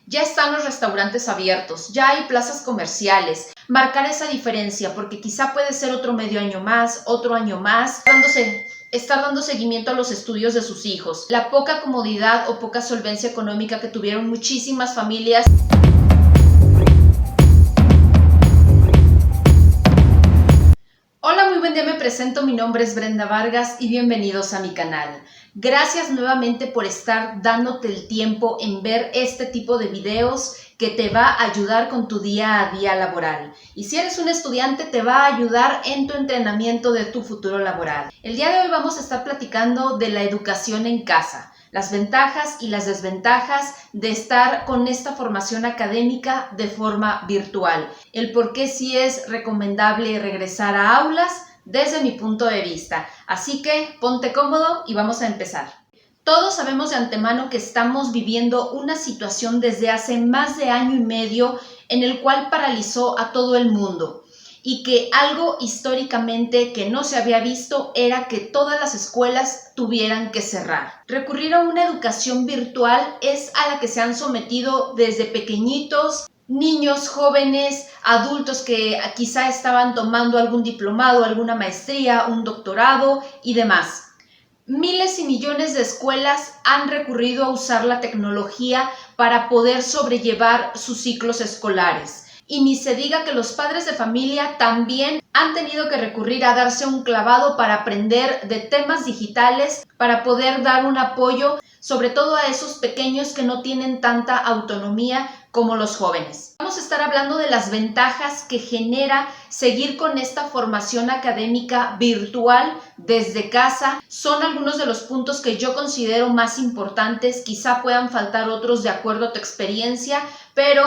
Ya están los restaurantes abiertos, ya hay plazas comerciales. Marcar esa diferencia, porque quizá puede ser otro medio año más, otro año más, estar dando seguimiento a los estudios de sus hijos. La poca comodidad o poca solvencia económica que tuvieron muchísimas familias. Hola, muy buen día, me presento, mi nombre es Brenda Vargas y bienvenidos a mi canal. Gracias nuevamente por estar dándote el tiempo en ver este tipo de videos que te va a ayudar con tu día a día laboral. Y si eres un estudiante, te va a ayudar en tu entrenamiento de tu futuro laboral. El día de hoy vamos a estar platicando de la educación en casa, las ventajas y las desventajas de estar con esta formación académica de forma virtual, el por qué sí es recomendable regresar a aulas desde mi punto de vista. Así que ponte cómodo y vamos a empezar. Todos sabemos de antemano que estamos viviendo una situación desde hace más de año y medio en el cual paralizó a todo el mundo. Y que algo históricamente que no se había visto era que todas las escuelas tuvieran que cerrar. Recurrir a una educación virtual es a la que se han sometido desde pequeñitos, niños, jóvenes, adultos que quizá estaban tomando algún diplomado, alguna maestría, un doctorado y demás. Miles y millones de escuelas han recurrido a usar la tecnología para poder sobrellevar sus ciclos escolares. Y ni se diga que los padres de familia también han tenido que recurrir a darse un clavado para aprender de temas digitales, para poder dar un apoyo, sobre todo a esos pequeños que no tienen tanta autonomía como los jóvenes. Vamos a estar hablando de las ventajas que genera seguir con esta formación académica virtual desde casa. Son algunos de los puntos que yo considero más importantes, quizá puedan faltar otros de acuerdo a tu experiencia, pero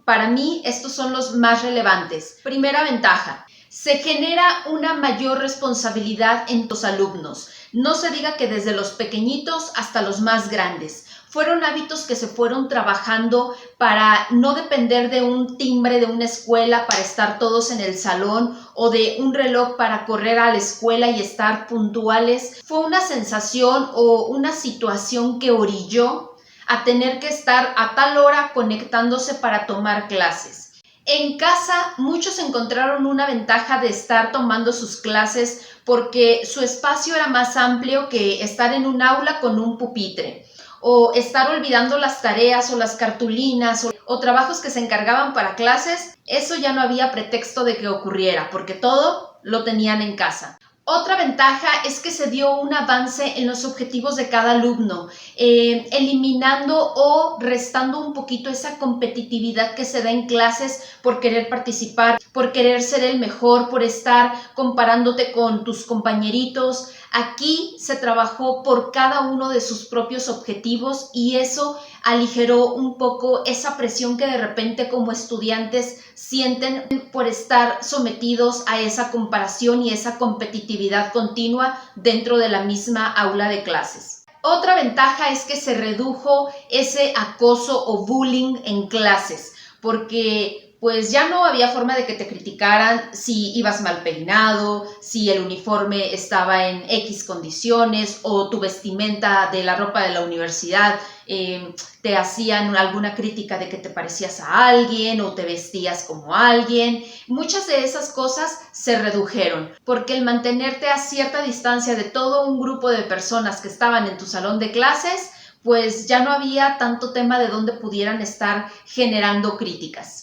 para mí estos son los más relevantes. Primera ventaja, se genera una mayor responsabilidad en tus alumnos. No se diga que desde los pequeñitos hasta los más grandes. Fueron hábitos que se fueron trabajando para no depender de un timbre de una escuela para estar todos en el salón o de un reloj para correr a la escuela y estar puntuales. Fue una sensación o una situación que orilló a tener que estar a tal hora conectándose para tomar clases. En casa, muchos encontraron una ventaja de estar tomando sus clases porque su espacio era más amplio que estar en un aula con un pupitre, o estar olvidando las tareas o las cartulinas o trabajos que se encargaban para clases. Eso ya no había pretexto de que ocurriera porque todo lo tenían en casa. Otra ventaja es que se dio un avance en los objetivos de cada alumno, eliminando o restando un poquito esa competitividad que se da en clases por querer participar, por querer ser el mejor, por estar comparándote con tus compañeritos. Aquí se trabajó por cada uno de sus propios objetivos y eso aligeró un poco esa presión que de repente como estudiantes sienten por estar sometidos a esa comparación y esa competitividad continua dentro de la misma aula de clases. Otra ventaja es que se redujo ese acoso o bullying en clases, porque pues ya no había forma de que te criticaran si ibas mal peinado, si el uniforme estaba en X condiciones o tu vestimenta de la ropa de la universidad te hacían alguna crítica de que te parecías a alguien o te vestías como alguien. Muchas de esas cosas se redujeron porque el mantenerte a cierta distancia de todo un grupo de personas que estaban en tu salón de clases, pues ya no había tanto tema de donde pudieran estar generando críticas.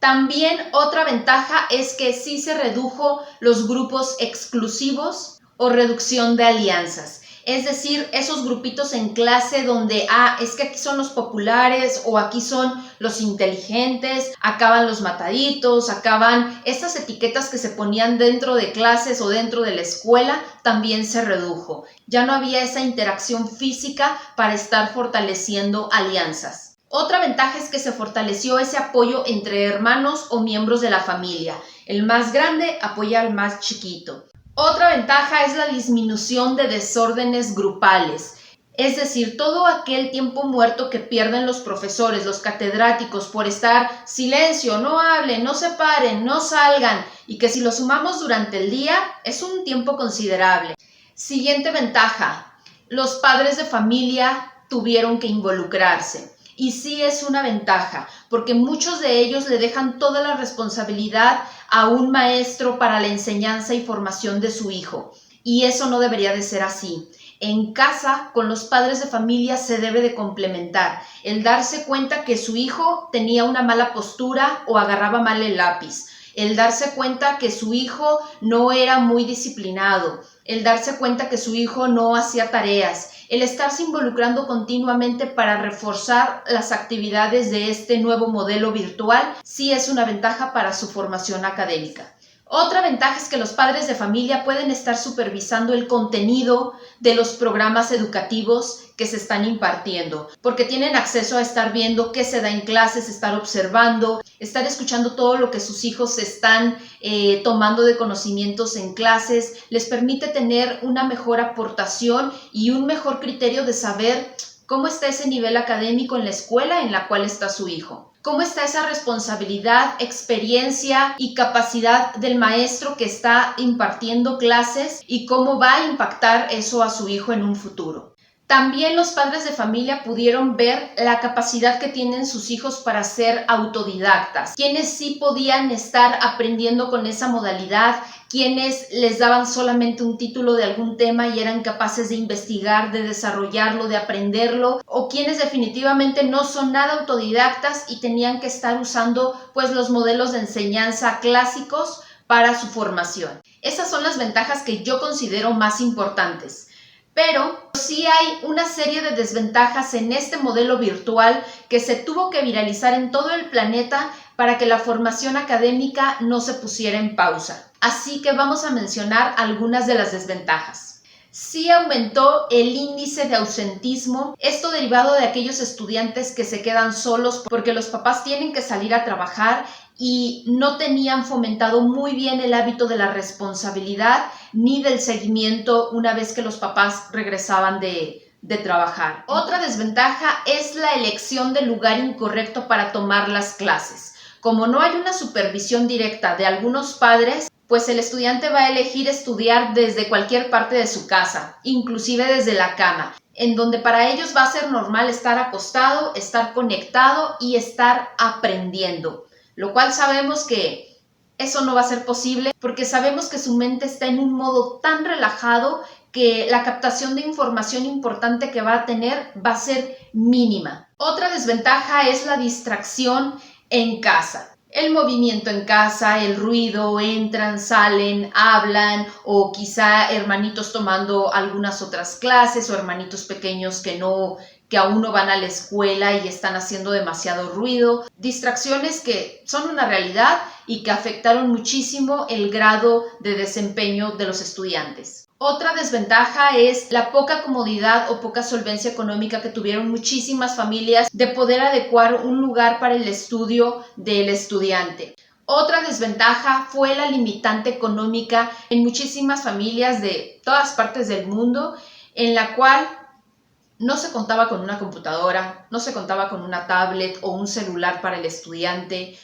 También otra ventaja es que sí se redujo los grupos exclusivos o reducción de alianzas. Es decir, esos grupitos en clase donde, es que aquí son los populares o aquí son los inteligentes, acá van los mataditos, acá van estas etiquetas que se ponían dentro de clases o dentro de la escuela, también se redujo. Ya no había esa interacción física para estar fortaleciendo alianzas. Otra ventaja es que se fortaleció ese apoyo entre hermanos o miembros de la familia. El más grande apoya al más chiquito. Otra ventaja es la disminución de desórdenes grupales. Es decir, todo aquel tiempo muerto que pierden los profesores, los catedráticos por estar silencio, no hablen, no se paren, no salgan, y que si lo sumamos durante el día es un tiempo considerable. Siguiente ventaja, los padres de familia tuvieron que involucrarse. Y sí es una ventaja, porque muchos de ellos le dejan toda la responsabilidad a un maestro para la enseñanza y formación de su hijo. Y eso no debería de ser así. En casa, con los padres de familia se debe de complementar. El darse cuenta que su hijo tenía una mala postura o agarraba mal el lápiz. El darse cuenta que su hijo no era muy disciplinado. El darse cuenta que su hijo no hacía tareas. El estarse involucrando continuamente para reforzar las actividades de este nuevo modelo virtual sí es una ventaja para su formación académica. Otra ventaja es que los padres de familia pueden estar supervisando el contenido de los programas educativos que se están impartiendo, porque tienen acceso a estar viendo qué se da en clases, estar observando, estar escuchando todo lo que sus hijos están tomando de conocimientos en clases. Les permite tener una mejor aportación y un mejor criterio de saber cómo está ese nivel académico en la escuela en la cual está su hijo. ¿Cómo está esa responsabilidad, experiencia y capacidad del maestro que está impartiendo clases y cómo va a impactar eso a su hijo en un futuro? También los padres de familia pudieron ver la capacidad que tienen sus hijos para ser autodidactas, quienes sí podían estar aprendiendo con esa modalidad, quienes les daban solamente un título de algún tema y eran capaces de investigar, de desarrollarlo, de aprenderlo, o quienes definitivamente no son nada autodidactas y tenían que estar usando pues los modelos de enseñanza clásicos para su formación. Esas son las ventajas que yo considero más importantes. Pero sí hay una serie de desventajas en este modelo virtual que se tuvo que viralizar en todo el planeta para que la formación académica no se pusiera en pausa. Así que vamos a mencionar algunas de las desventajas. Sí aumentó el índice de ausentismo, esto derivado de aquellos estudiantes que se quedan solos porque los papás tienen que salir a trabajar y no tenían fomentado muy bien el hábito de la responsabilidad ni del seguimiento una vez que los papás regresaban de trabajar. Otra desventaja es la elección del lugar incorrecto para tomar las clases. Como no hay una supervisión directa de algunos padres, pues el estudiante va a elegir estudiar desde cualquier parte de su casa, inclusive desde la cama, en donde para ellos va a ser normal estar acostado, estar conectado y estar aprendiendo. Lo cual sabemos que eso no va a ser posible porque sabemos que su mente está en un modo tan relajado que la captación de información importante que va a tener va a ser mínima. Otra desventaja es la distracción en casa. El movimiento en casa, el ruido, entran, salen, hablan o quizá hermanitos tomando algunas otras clases o hermanitos pequeños que aún no van a la escuela y están haciendo demasiado ruido. Distracciones que son una realidad y que afectaron muchísimo el grado de desempeño de los estudiantes. Otra desventaja es la poca comodidad o poca solvencia económica que tuvieron muchísimas familias de poder adecuar un lugar para el estudio del estudiante. Otra desventaja fue la limitante económica en muchísimas familias de todas partes del mundo, en la cual no se contaba con una computadora, no se contaba con una tablet o un celular para el estudiante.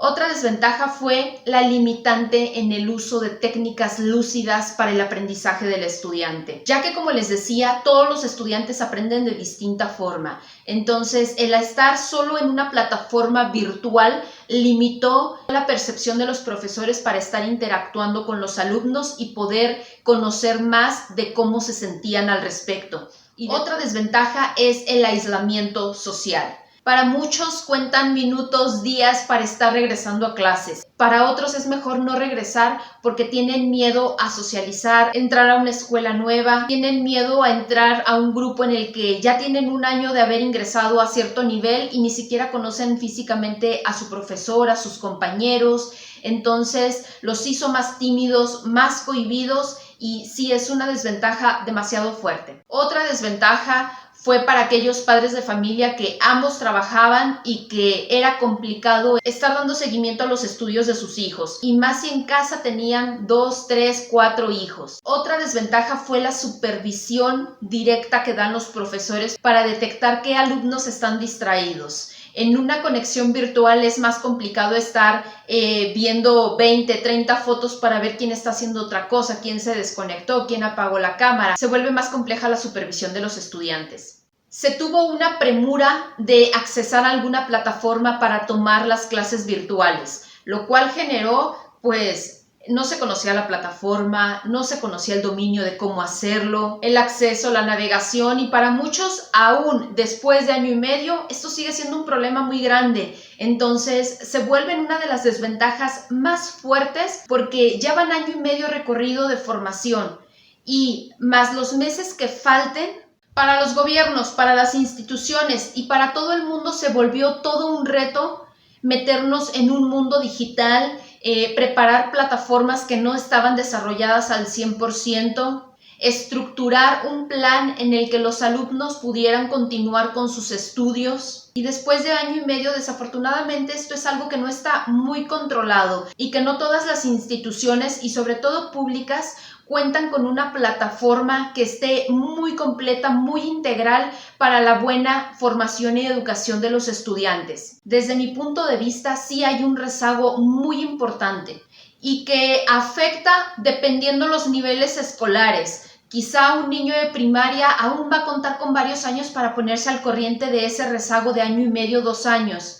Otra desventaja fue la limitante en el uso de técnicas lúcidas para el aprendizaje del estudiante, ya que, como les decía, todos los estudiantes aprenden de distinta forma. Entonces, el estar solo en una plataforma virtual limitó la percepción de los profesores para estar interactuando con los alumnos y poder conocer más de cómo se sentían al respecto. Y otra desventaja es el aislamiento social. Para muchos cuentan minutos, días para estar regresando a clases. Para otros es mejor no regresar porque tienen miedo a socializar, entrar a una escuela nueva, tienen miedo a entrar a un grupo en el que ya tienen un año de haber ingresado a cierto nivel y ni siquiera conocen físicamente a su profesor, a sus compañeros. Entonces los hizo más tímidos, más cohibidos y sí es una desventaja demasiado fuerte. Otra desventaja fue para aquellos padres de familia que ambos trabajaban y que era complicado estar dando seguimiento a los estudios de sus hijos, y más si en casa tenían 2, 3, 4 hijos. Otra desventaja fue la supervisión directa que dan los profesores para detectar qué alumnos están distraídos. En una conexión virtual es más complicado estar viendo 20, 30 fotos para ver quién está haciendo otra cosa, quién se desconectó, quién apagó la cámara. Se vuelve más compleja la supervisión de los estudiantes. se tuvo una premura de accesar a alguna plataforma para tomar las clases virtuales, lo cual generó, pues, no se conocía la plataforma, no se conocía el dominio de cómo hacerlo, el acceso, la navegación, y para muchos, aún después de año y medio, esto sigue siendo un problema muy grande. Entonces, se vuelve una de las desventajas más fuertes porque ya van año y medio recorrido de formación y más los meses que falten. Para los gobiernos, para las instituciones y para todo el mundo se volvió todo un reto meternos en un mundo digital, preparar plataformas que no estaban desarrolladas al 100%, estructurar un plan en el que los alumnos pudieran continuar con sus estudios. Y después de año y medio, desafortunadamente, esto es algo que no está muy controlado y que no todas las instituciones, y sobre todo públicas, cuentan con una plataforma que esté muy completa, muy integral para la buena formación y educación de los estudiantes. Desde mi punto de vista, sí hay un rezago muy importante y que afecta dependiendo los niveles escolares. Quizá un niño de primaria aún va a contar con varios años para ponerse al corriente de ese rezago de año y medio, 2 años.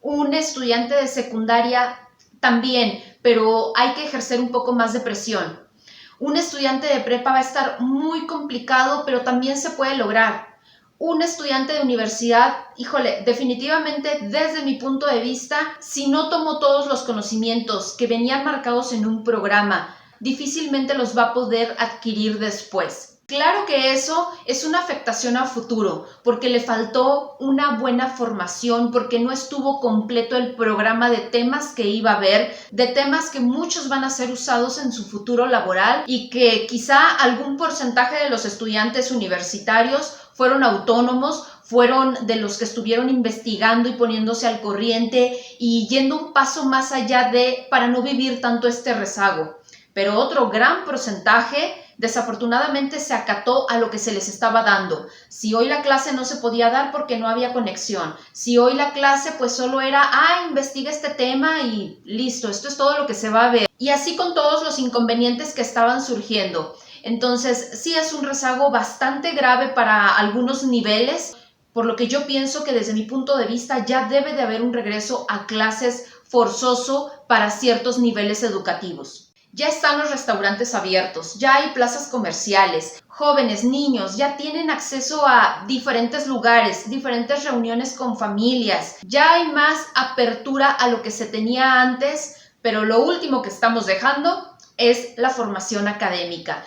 Un estudiante de secundaria también, pero hay que ejercer un poco más de presión. Un estudiante de prepa va a estar muy complicado, pero también se puede lograr. Un estudiante de universidad, híjole, definitivamente desde mi punto de vista, si no tomó todos los conocimientos que venían marcados en un programa, difícilmente los va a poder adquirir después. Claro que eso es una afectación a futuro, porque le faltó una buena formación, porque no estuvo completo el programa de temas que iba a haber, de temas que muchos van a ser usados en su futuro laboral y que quizá algún porcentaje de los estudiantes universitarios fueron autónomos, fueron de los que estuvieron investigando y poniéndose al corriente y yendo un paso más allá para no vivir tanto este rezago. Pero otro gran porcentaje desafortunadamente se acató a lo que se les estaba dando. Si hoy la clase no se podía dar porque no había conexión, si hoy la clase pues solo era, investiga este tema y listo, esto es todo lo que se va a ver. Y así con todos los inconvenientes que estaban surgiendo. Entonces sí es un rezago bastante grave para algunos niveles, por lo que yo pienso que desde mi punto de vista ya debe de haber un regreso a clases forzoso para ciertos niveles educativos. Ya están los restaurantes abiertos, ya hay plazas comerciales, jóvenes, niños, ya tienen acceso a diferentes lugares, diferentes reuniones con familias, ya hay más apertura a lo que se tenía antes, pero lo último que estamos dejando es la formación académica.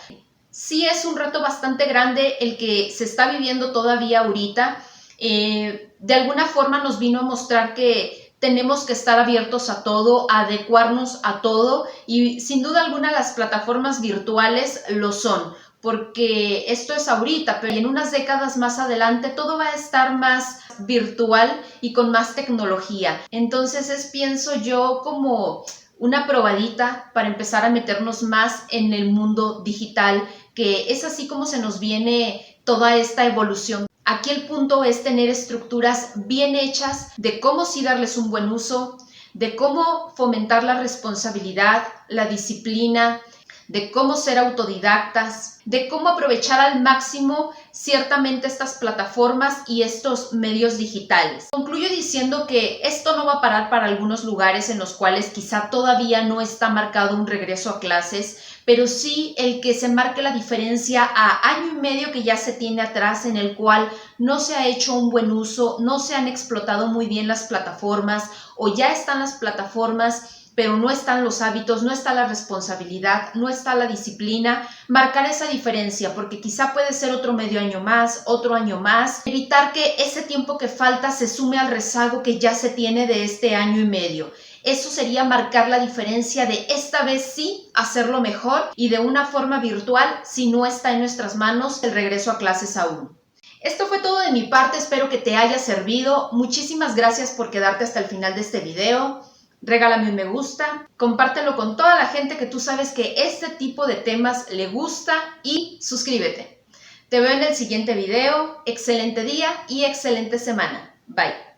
Sí es un reto bastante grande el que se está viviendo todavía ahorita. De alguna forma nos vino a mostrar que tenemos que estar abiertos a todo, a adecuarnos a todo y sin duda alguna las plataformas virtuales lo son, porque esto es ahorita, pero en unas décadas más adelante todo va a estar más virtual y con más tecnología. Entonces pienso yo, como una probadita para empezar a meternos más en el mundo digital, que es así como se nos viene toda esta evolución. Aquí el punto es tener estructuras bien hechas de cómo sí darles un buen uso, de cómo fomentar la responsabilidad, la disciplina, de cómo ser autodidactas, de cómo aprovechar al máximo ciertamente estas plataformas y estos medios digitales. Concluyo diciendo que esto no va a parar para algunos lugares en los cuales quizá todavía no está marcado un regreso a clases, pero sí el que se marque la diferencia a año y medio que ya se tiene atrás, en el cual no se ha hecho un buen uso, no se han explotado muy bien las plataformas o ya están las plataformas pero no están los hábitos, no está la responsabilidad, no está la disciplina. Marcar esa diferencia, porque quizá puede ser otro medio año más, otro año más. Evitar que ese tiempo que falta se sume al rezago que ya se tiene de este año y medio. Eso sería marcar la diferencia de esta vez sí hacerlo mejor y de una forma virtual si no está en nuestras manos el regreso a clases aún. Esto fue todo de mi parte, espero que te haya servido. Muchísimas gracias por quedarte hasta el final de este video. Regálame un me gusta, compártelo con toda la gente que tú sabes que este tipo de temas le gusta y suscríbete. Te veo en el siguiente video. Excelente día y excelente semana. Bye.